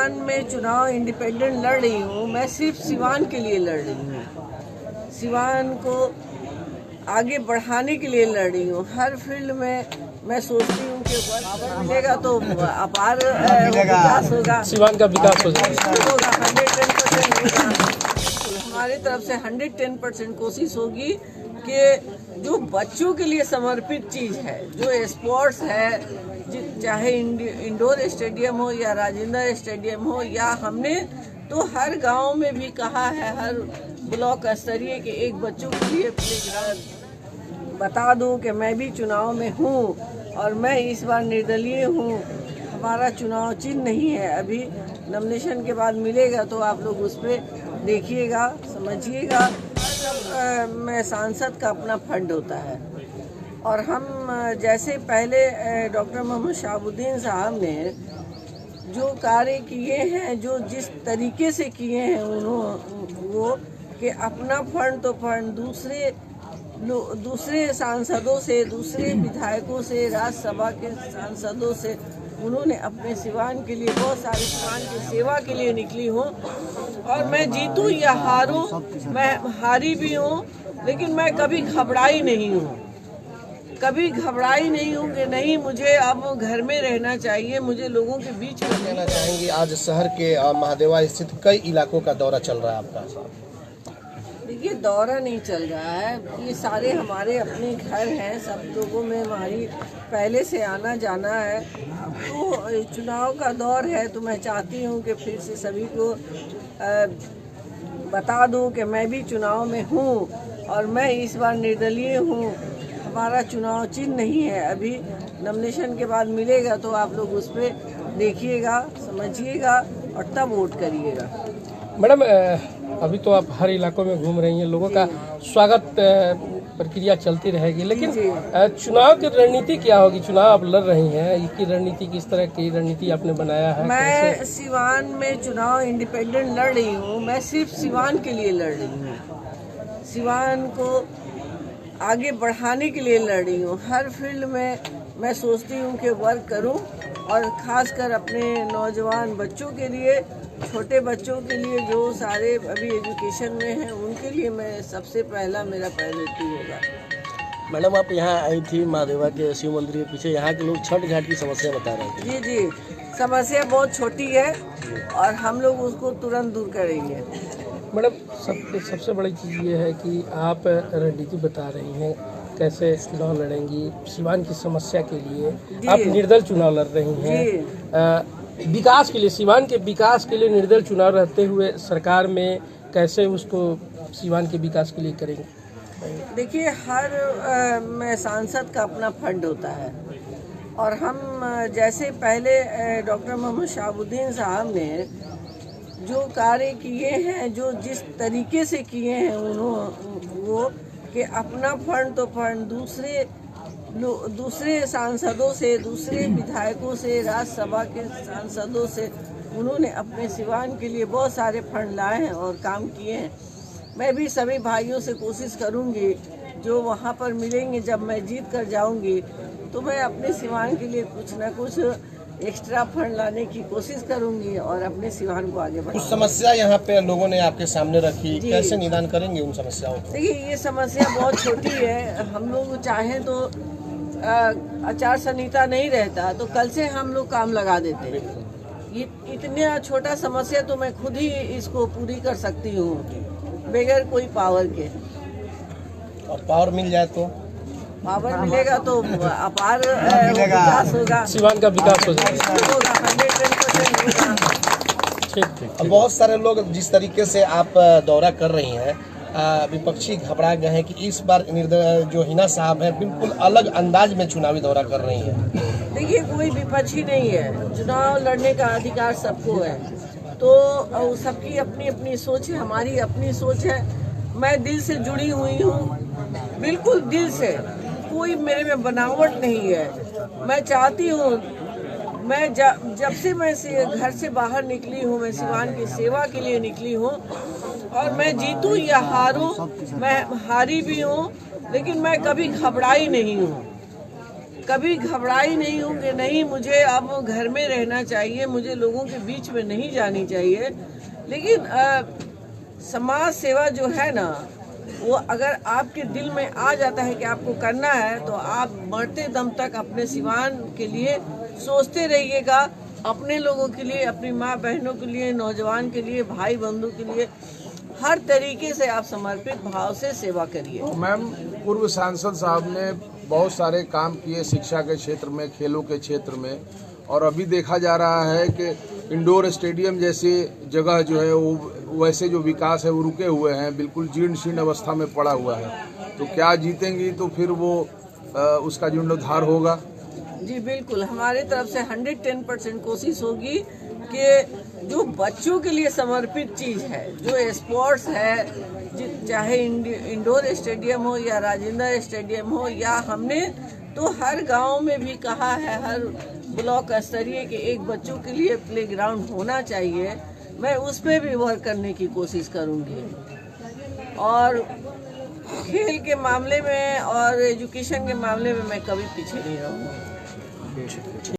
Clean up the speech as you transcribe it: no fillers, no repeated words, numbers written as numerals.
सिवान में चुनाव इंडिपेंडेंट लड़ रही हूँ। मैं सिर्फ सिवान के लिए लड़ रही हूँ, सिवान को आगे बढ़ाने के लिए लड़ रही हूँ। हर फील्ड में मैं सोचती हूँ कि वर्क मिलेगा तो अपार विकास होगा, सिवान का विकास होगा। 110% होगा। हमारी तरफ से 110% कोशिश होगी कि जो बच्चों के लिए समर्पित चीज़ है, जो स्पोर्ट्स है, चाहे इंडोर स्टेडियम हो या राजेंद्र स्टेडियम हो, या हमने तो हर गांव में भी कहा है, हर ब्लॉक स्तरीय के एक बच्चों के लिए प्लेग्राउंड बता दूं कि मैं भी चुनाव में हूं और मैं इस बार निर्दलीय हूं। हमारा चुनाव चिन्ह नहीं है, अभी नॉमिनेशन के बाद मिलेगा तो आप लोग उस पर देखिएगा, समझिएगा। मैं सांसद का अपना फंड होता है और हम जैसे पहले डॉक्टर मोहम्मद शहाबुद्दीन साहब ने जो कार्य किए हैं, जो जिस तरीके से किए हैं उन्होंने, वो कि अपना फंड तो फंड दूसरे सांसदों से, दूसरे विधायकों से, राज्यसभा के सांसदों से उन्होंने अपने सिवान के लिए, बहुत सारे सिवान की सेवा के लिए निकली हूँ। और मैं जीतूँ या हारूँ, मैं हारी भी हूँ, लेकिन मैं कभी घबराई नहीं हूँ, कभी घबराई नहीं हूँ कि नहीं मुझे अब घर में रहना चाहिए, मुझे लोगों के बीच में कहना चाहेंगे। आज शहर के महादेवा स्थित कई इलाकों का दौरा चल रहा है आपका? देखिए, दौरा नहीं चल रहा है, ये सारे हमारे अपने घर हैं, सब लोगों में हमारी पहले से आना जाना है। तो चुनाव का दौर है तो मैं चाहती हूँ कि फिर से सभी को बता दूँ कि मैं भी चुनाव में हूँ और मैं इस बार निर्दलीय हूँ। हमारा चुनाव चिन्ह नहीं है, अभी नॉमिनेशन के बाद मिलेगा तो आप लोग उस पर देखिएगा, समझिएगा और तब वोट करिएगा। मैडम, अभी तो आप हर इलाकों में घूम रही हैं, लोगों का स्वागत प्रक्रिया चलती रहेगी, लेकिन चुनाव की रणनीति क्या होगी? चुनाव आप लड़ रही हैं, इसकी रणनीति किस तरह की रणनीति आपने बनाया है? मैं सिवान में चुनाव इंडिपेंडेंट लड़ रही हूँ। मैं सिर्फ सिवान के लिए लड़ रही हूँ, सिवान को आगे बढ़ाने के लिए लड़ रही हूँ। हर फील्ड में मैं सोचती हूँ कि वर्क करूँ और ख़ासकर अपने नौजवान बच्चों के लिए, छोटे बच्चों के लिए जो सारे अभी एजुकेशन में हैं, उनके लिए मैं सबसे पहला मेरा प्रायोरिटी होगा। मैडम, आप यहाँ आई थी महादेवा के शिव मंदिर के पीछे, यहाँ के लोग छठ घाट की समस्या बता रहे थे। जी जी, समस्या बहुत छोटी है और हम लोग उसको तुरंत दूर करेंगे। मैडम, सबसे बड़ी चीज़ ये है कि आप रणनीति बता रही हैं, कैसे चुनाव लड़ेंगी सिवान की समस्या के लिए। आप निर्दल चुनाव लड़ रही हैं, विकास के लिए, सिवान के विकास के लिए निर्दल चुनाव रहते हुए सरकार में कैसे उसको सिवान के विकास के लिए करेंगे? देखिए, हर में सांसद का अपना फंड होता है और हम जैसे पहले डॉक्टर मोहम्मद शहाबुद्दीन साहब ने जो कार्य किए हैं, जो जिस तरीके से किए हैं उन्होंने, वो कि अपना फंड तो फंड दूसरे सांसदों से, दूसरे विधायकों से, राज्यसभा के सांसदों से उन्होंने अपने सिवान के लिए बहुत सारे फंड लाए हैं और काम किए हैं। मैं भी सभी भाइयों से कोशिश करूंगी, जो वहां पर मिलेंगे जब मैं जीत कर जाऊंगी, तो मैं अपने सिवान के लिए कुछ ना कुछ एक्स्ट्रा फंड लाने की कोशिश करूंगी और अपने सिवान को आगे बढ़ाऊंगी। कुछ समस्या यहाँ पे लोगों ने आपके सामने रखी, कैसे निदान करेंगे उन समस्याओं को? देखिए, ये समस्या बहुत छोटी है। हम लोग चाहें तो आचार संहिता नहीं रहता तो कल से हम लोग काम लगा देते। ये इतना छोटा समस्या तो मैं खुद ही इसको पूरी कर सकती हूँ बगैर कोई पावर के। और पावर मिल जाए तो? पावर मिलेगा तो अपार विकास होगा, सिवान का विकास हो जाएगा। 110% होगा। ठीक। बहुत सारे लोग जिस तरीके से आप दौरा कर रही हैं, विपक्षी घबरा गए हैं कि इस बार जो हिना साहब है बिल्कुल अलग अंदाज में चुनावी दौरा कर रही हैं। देखिए, कोई विपक्षी नहीं है, चुनाव लड़ने का अधिकार सबको है, तो सबकी अपनी अपनी सोच है, हमारी अपनी सोच है। मैं दिल से जुड़ी हुई हूँ, बिल्कुल दिल से, कोई मेरे में बनावट नहीं है। मैं चाहती हूँ, मैं जब से मैं घर से बाहर निकली हूँ, मैं सिवान की सेवा के लिए निकली हूँ और मैं जीतूँ या हारूँ, मैं हारी भी हूँ, लेकिन मैं कभी घबराई नहीं हूँ, कभी घबराई नहीं हूँ कि नहीं मुझे अब घर में रहना चाहिए, मुझे लोगों के बीच में नहीं जानी चाहिए। लेकिन समाज सेवा जो है ना, वो अगर आपके दिल में आ जाता है कि आपको करना है, तो आप मरते दम तक अपने सिवान के लिए सोचते रहिएगा, अपने लोगों के लिए, अपनी माँ बहनों के लिए, नौजवान के लिए, भाई बंधु के लिए, हर तरीके से आप समर्पित भाव से सेवा करिए। मैम, पूर्व सांसद साहब ने बहुत सारे काम किए शिक्षा के क्षेत्र में, खेलों के क्षेत्र में, और अभी देखा जा रहा है कि इंडोर स्टेडियम जैसी जगह जो है वो वैसे जो विकास है वो रुके हुए हैं, बिल्कुल जीर्ण शीर्ण अवस्था में पड़ा हुआ है। तो क्या जीतेंगी तो फिर वो उसका जीर्णोद्धार होगा? जी बिल्कुल, हमारी तरफ से 110% कोशिश होगी कि जो बच्चों के लिए समर्पित चीज़ है, जो स्पोर्ट्स है, चाहे इंडोर स्टेडियम हो या राजेंद्र स्टेडियम हो, या हमने तो हर गांव में भी कहा है, हर ब्लॉक स्तरीय के एक बच्चों के लिए प्लेग्राउंड होना चाहिए। मैं उस पर भी वर्क करने की कोशिश करूंगी, और खेल के मामले में और एजुकेशन के मामले में मैं कभी पीछे नहीं रहूँगी।